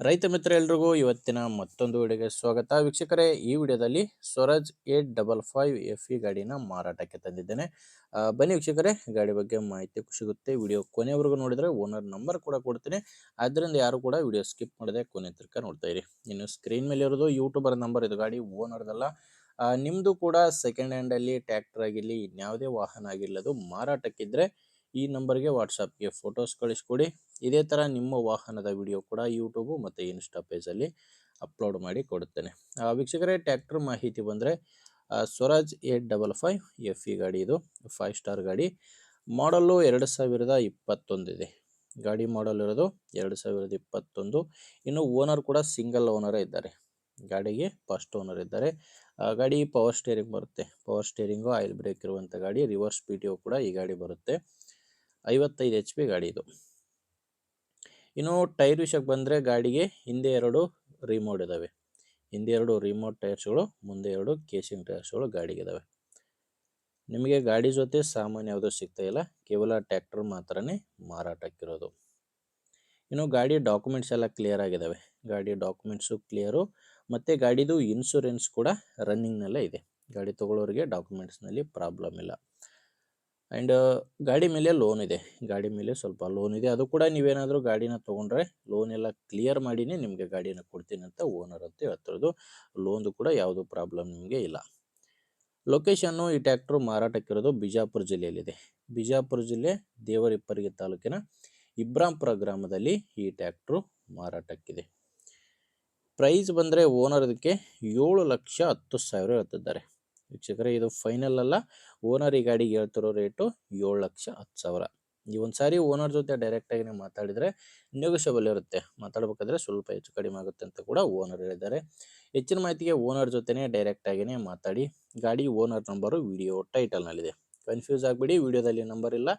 ರೈತ ಮಿತ್ರ ಎಲ್ರಿಗೂ ಇವತ್ತಿನ ಮತ್ತೊಂದು ವಿಡಿಯೋಗೆ ಸ್ವಾಗತ. ವೀಕ್ಷಕರೇ, ಈ ವಿಡಿಯೋದಲ್ಲಿ ಸ್ವರಾಜ್ 855 FE ಗಾಡಿನ ಮಾರಾಟಕ್ಕೆ ತಂದಿದ್ದೇನೆ. ಬನ್ನಿ ವೀಕ್ಷಕರೇ, ಗಾಡಿ ಬಗ್ಗೆ ಮಾಹಿತಿ ಸಿಗುತ್ತೆ. ವಿಡಿಯೋ ಕೊನೆವರೆಗೂ ನೋಡಿದರೆ ಓನರ್ ನಂಬರ್ ಕೂಡ ಕೊಡ್ತೀನಿ. ಆದ್ದರಿಂದ ಯಾರು ಕೂಡ ವಿಡಿಯೋ ಸ್ಕಿಪ್ ಮಾಡದೆ ಕೊನೆ ತನಕ ನೋಡ್ತಾ ಇರಿ. ಇನ್ನು ಸ್ಕ್ರೀನ್ ಮೇಲೆ ಇರೋದು ಯೂಟ್ಯೂಬರ್ ನಂಬರ್, ಇದು ಗಾಡಿ ಓನರ್ದಲ್ಲ. ನಿಮ್ಮದು ಕೂಡ ಸೆಕೆಂಡ್ ಹ್ಯಾಂಡಲ್ಲಿ ಟ್ರ್ಯಾಕ್ಟರ್ ಆಗಿರಲಿ, ಇನ್ಯಾವುದೇ ವಾಹನ ಆಗಿರಲಿ, ಅದು ಮಾರಾಟಕ್ಕಿದ್ರೆ ಈ ನಂಬರ್ಗೆ ವಾಟ್ಸಪ್ಗೆ ಫೋಟೋಸ್ ಕಳಿಸ್ಕೊಡಿ. ಇದೇ ಥರ ನಿಮ್ಮ ವಾಹನದ ವಿಡಿಯೋ ಕೂಡ ಯೂಟ್ಯೂಬು ಮತ್ತು ಇನ್ಸ್ಟಾ ಪೇಜಲ್ಲಿ ಅಪ್ಲೋಡ್ ಮಾಡಿ ಕೊಡುತ್ತೇನೆ. ವೀಕ್ಷಕರೇ, ಟ್ರ್ಯಾಕ್ಟರ್ ಮಾಹಿತಿ ಬಂದರೆ ಸ್ವರಾಜ್ 855 FE ಗಾಡಿ, ಇದು 5 ಸ್ಟಾರ್ ಗಾಡಿ. ಮಾಡಲ್ಲು 2021 ಇದೆ. ಗಾಡಿ ಮಾಡಲ್ ಇರೋದು 2021. ಇನ್ನು ಓನರ್ ಕೂಡ ಸಿಂಗಲ್ ಓನರೇ ಇದ್ದಾರೆ. ಗಾಡಿಗೆ ಫಸ್ಟ್ ಓನರ್ ಇದ್ದಾರೆ. ಗಾಡಿ ಪವರ್ ಸ್ಟೇರಿಂಗ್ ಬರುತ್ತೆ. ಪವರ್ ಸ್ಟೇರಿಂಗು, ಆಯಿಲ್ ಬ್ರೇಕ್ ಇರುವಂಥ ಗಾಡಿ. ರಿವರ್ಸ್ PTO ಕೂಡ ಈ ಗಾಡಿ ಬರುತ್ತೆ. 55 HP ಗಾಡಿ ಇದು. ಇನ್ನು ಟೈರ್ ವಿಷಯಕ್ಕೆ ಬಂದರೆ ಗಾಡಿಗೆ ಹಿಂದೆ 2 ರಿಮೋಟ್ ಇದ್ದಾವೆ. ಹಿಂದೆ 2 ರಿಮೋಟ್ ಟೈರ್ಸ್ಗಳು, ಮುಂದೆ 2 ಕೇಸಿಂಗ್ ಟೈರ್ಸ್ಗಳು ಗಾಡಿಗೆ ಇದ್ದಾವೆ. ನಿಮಗೆ ಗಾಡಿ ಜೊತೆ ಸಾಮಾನು ಯಾವುದೂ ಸಿಗ್ತಾ ಇಲ್ಲ, ಕೇವಲ ಟ್ರ್ಯಾಕ್ಟರ್ ಮಾತ್ರನೇ ಮಾರಾಟಕ್ಕಿರೋದು. ಇನ್ನು ಗಾಡಿ ಡಾಕ್ಯುಮೆಂಟ್ಸ್ ಎಲ್ಲ ಕ್ಲಿಯರ್ ಆಗಿದ್ದಾವೆ. ಗಾಡಿ ಡಾಕ್ಯುಮೆಂಟ್ಸು ಕ್ಲಿಯರು, ಮತ್ತು ಗಾಡಿದು ಇನ್ಶೂರೆನ್ಸ್ ಕೂಡ ರನ್ನಿಂಗ್ನಲ್ಲೇ ಇದೆ. ಗಾಡಿ ತೊಗೊಳ್ಳೋರಿಗೆ ಡಾಕ್ಯುಮೆಂಟ್ಸ್ನಲ್ಲಿ ಪ್ರಾಬ್ಲಮ್ ಇಲ್ಲ. ಆ್ಯಂಡ್ ಗಾಡಿ ಮೇಲೆ ಲೋನ್ ಇದೆ. ಗಾಡಿ ಮೇಲೆ ಸ್ವಲ್ಪ ಲೋನ್ ಇದೆ. ಅದು ಕೂಡ ನೀವೇನಾದರೂ ಗಾಡಿನ ತೊಗೊಂಡ್ರೆ ಲೋನ್ ಎಲ್ಲ ಕ್ಲಿಯರ್ ಮಾಡಿನೇ ನಿಮಗೆ ಗಾಡಿನ ಕೊಡ್ತೀನಿ ಅಂತ ಓನರ್ ಅಂತ ಹೇಳ್ತಿರೋದು. ಲೋನ್ದು ಕೂಡ ಯಾವುದೂ ಪ್ರಾಬ್ಲಮ್ ನಿಮಗೆ ಇಲ್ಲ. ಲೊಕೇಶನ್ನು, ಈ ಟ್ರ್ಯಾಕ್ಟ್ರು ಮಾರಾಟಕ್ಕಿರೋದು ಬಿಜಾಪುರ ಜಿಲ್ಲೆಯಲ್ಲಿದೆ. ಬಿಜಾಪುರ ಜಿಲ್ಲೆ ದೇವರಿಪ್ಪರಿಗೆ ತಾಲೂಕಿನ ಇಬ್ರಾಂಪುರ ಗ್ರಾಮದಲ್ಲಿ ಈ ಟ್ರ್ಯಾಕ್ಟ್ರು ಮಾರಾಟಕ್ಕಿದೆ. ಪ್ರೈಸ್ ಬಂದರೆ ಓನರ್ ಇದಕ್ಕೆ 7,10,000 ಹೇಳ್ತಿದ್ದಾರೆ. ವೀಕ್ಷಕರೇ, ಇದು ಫೈನಲ್ ಅಲ್ಲ. ಓನರ್ ಈ ಗಾಡಿಗೆ ಹೇಳ್ತಿರೋ ರೇಟು 7,10,000. ಈ ಒಂದು ಸಾರಿ ಓನರ್ ಜೊತೆ ಡೈರೆಕ್ಟಾಗಿ ಮಾತಾಡಿದರೆ ನೆಗೋಷಿಯಬಲ್ ಇರುತ್ತೆ. ಮಾತಾಡಬೇಕಾದ್ರೆ ಸ್ವಲ್ಪ ಹೆಚ್ಚು ಕಡಿಮೆ ಆಗುತ್ತೆ ಅಂತ ಕೂಡ ಓನರ್ ಹೇಳಿದ್ದಾರೆ. ಹೆಚ್ಚಿನ ಮಾಹಿತಿಗೆ ಓನರ್ ಜೊತೆನೇ ಡೈರೆಕ್ಟಾಗಿಯೇ ಮಾತಾಡಿ. ಗಾಡಿ ಓನರ್ ನಂಬರು ವಿಡಿಯೋ ಟೈಟಲ್ನಲ್ಲಿದೆ. ಕನ್ಫ್ಯೂಸ್ ಆಗಿಬಿಡಿ, ವಿಡಿಯೋದಲ್ಲಿ ನಂಬರ್ ಇಲ್ಲ.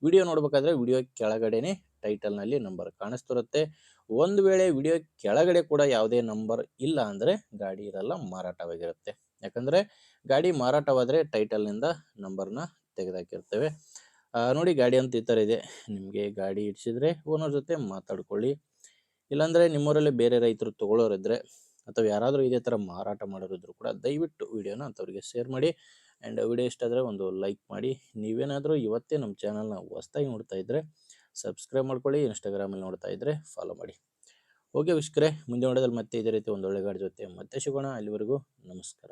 ವಿಡಿಯೋ ನೋಡಬೇಕಾದ್ರೆ ವಿಡಿಯೋ ಕೆಳಗಡೆನೇ ಟೈಟಲ್ನಲ್ಲಿ ನಂಬರ್ ಕಾಣಿಸ್ತಿರುತ್ತೆ. ಒಂದು ವೇಳೆ ವಿಡಿಯೋ ಕೆಳಗಡೆ ಕೂಡ ಯಾವುದೇ ನಂಬರ್ ಇಲ್ಲ ಅಂದರೆ ಗಾಡಿ ಇರಲ್ಲ, ಮಾರಾಟವಾಗಿರುತ್ತೆ. ಯಾಕಂದರೆ ಗಾಡಿ ಮಾರಾಟವಾದರೆ ಟೈಟಲ್ನಿಂದ ನಂಬರ್ನ ತೆಗೆದಾಕಿರ್ತೇವೆ. ನೋಡಿ, ಗಾಡಿ ಅಂತ ಈ ಥರ ಇದೆ. ನಿಮಗೆ ಗಾಡಿ ಇಡಿಸಿದ್ರೆ ಓನರ್ ಜೊತೆ ಮಾತಾಡ್ಕೊಳ್ಳಿ. ಇಲ್ಲಾಂದರೆ ನಿಮ್ಮೂರಲ್ಲಿ ಬೇರೆ ರೈತರು ತೊಗೊಳ್ಳೋರಿದ್ದರೆ ಅಥವಾ ಯಾರಾದರೂ ಇದೇ ಥರ ಮಾರಾಟ ಮಾಡೋರಿದ್ರು ಕೂಡ ದಯವಿಟ್ಟು ವಿಡಿಯೋನ ಅಂಥವ್ರಿಗೆ ಶೇರ್ ಮಾಡಿ. ಆ್ಯಂಡ್ ವಿಡಿಯೋ ಇಷ್ಟ ಆದರೆ ಒಂದು ಲೈಕ್ ಮಾಡಿ. ನೀವೇನಾದರೂ ಇವತ್ತೇ ನಮ್ಮ ಚಾನಲ್ನ ಹೊಸ್ದಾಗಿ ನೋಡ್ತಾ ಇದ್ದರೆ ಸಬ್ಸ್ಕ್ರೈಬ್ ಮಾಡ್ಕೊಳ್ಳಿ. ಇನ್ಸ್ಟಾಗ್ರಾಮಲ್ಲಿ ನೋಡ್ತಾ ಇದ್ದರೆ ಫಾಲೋ ಮಾಡಿ. ಓಕೆ ವೀಕ್ಷಕರೇ, ಮುಂದೆ ನೋಡೋದ್ರಲ್ಲಿ ಮತ್ತೆ ಇದೇ ರೀತಿ ಒಂದು ಒಳ್ಳೆ ಗಾಡಿ ಜೊತೆ ಮತ್ತೆ ಸಿಗೋಣ. ಅಲ್ಲಿವರೆಗೂ ನಮಸ್ಕಾರ.